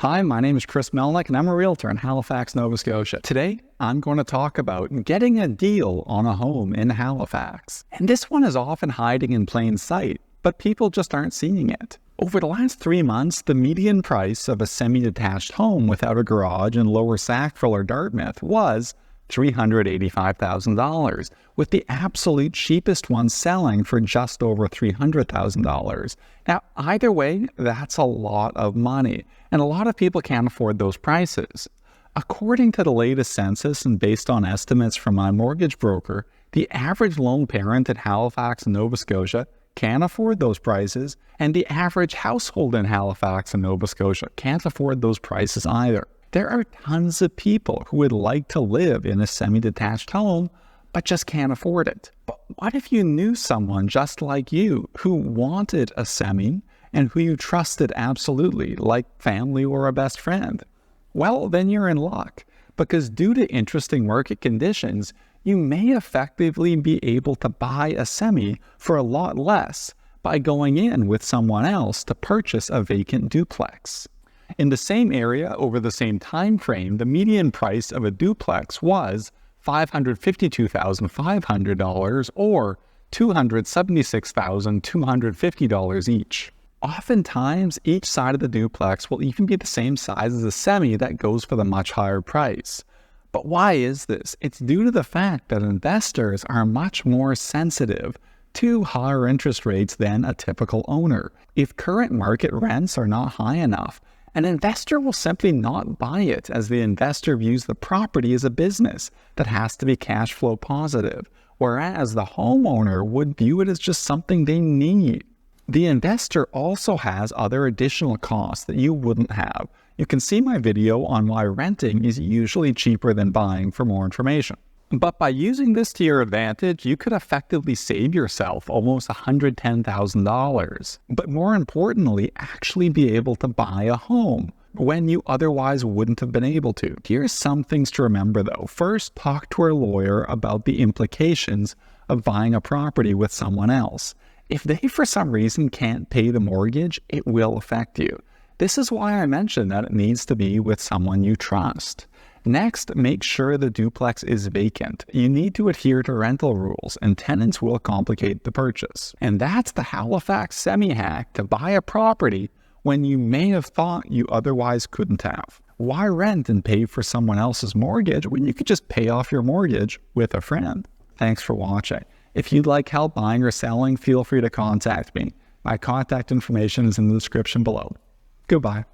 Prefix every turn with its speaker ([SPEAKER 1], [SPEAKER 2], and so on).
[SPEAKER 1] Hi, my name is Chris Melnick, and I'm a realtor in Halifax, Nova Scotia. Today, I'm going to talk about getting a deal on a home in Halifax. And this one is often hiding in plain sight, but people just aren't seeing it. Over the last 3 months, the median price of a semi-detached home without a garage in Lower Sackville or Dartmouth was $385,000, with the absolute cheapest one selling for just over $300,000. Now, either way, that's a lot of money, and a lot of people can't afford those prices. According to the latest census and based on estimates from my mortgage broker, the average lone parent in Halifax, Nova Scotia, can't afford those prices, and the average household in Halifax and Nova Scotia can't afford those prices either. There are tons of people who would like to live in a semi-detached home, but just can't afford it. But what if you knew someone just like you who wanted a semi and who you trusted absolutely, like family or a best friend? Well, then you're in luck, because due to interesting market conditions, you may effectively be able to buy a semi for a lot less by going in with someone else to purchase a vacant duplex. In the same area over the same time frame, the median price of a duplex was $552,500 or $276,250 each. Oftentimes, each side of the duplex will even be the same size as a semi that goes for the much higher price. But why is this? It's due to the fact that investors are much more sensitive to higher interest rates than a typical owner. If current market rents are not high enough, an investor will simply not buy it, as the investor views the property as a business that has to be cash flow positive, whereas the homeowner would view it as just something they need. The investor also has other additional costs that you wouldn't have. You can see my video on why renting is usually cheaper than buying for more information. But by using this to your advantage, you could effectively save yourself almost $110,000. But more importantly, actually be able to buy a home when you otherwise wouldn't have been able to. Here's some things to remember though. First, talk to a lawyer about the implications of buying a property with someone else. If they for some reason can't pay the mortgage, it will affect you. This is why I mentioned that it needs to be with someone you trust. Next, make sure the duplex is vacant. You need to adhere to rental rules, and tenants will complicate the purchase. And that's the Halifax semi-hack to buy a property when you may have thought you otherwise couldn't have. Why rent and pay for someone else's mortgage when you could just pay off your mortgage with a friend? Thanks for watching. If you'd like help buying or selling, feel free to contact me. My contact information is in the description below. Goodbye.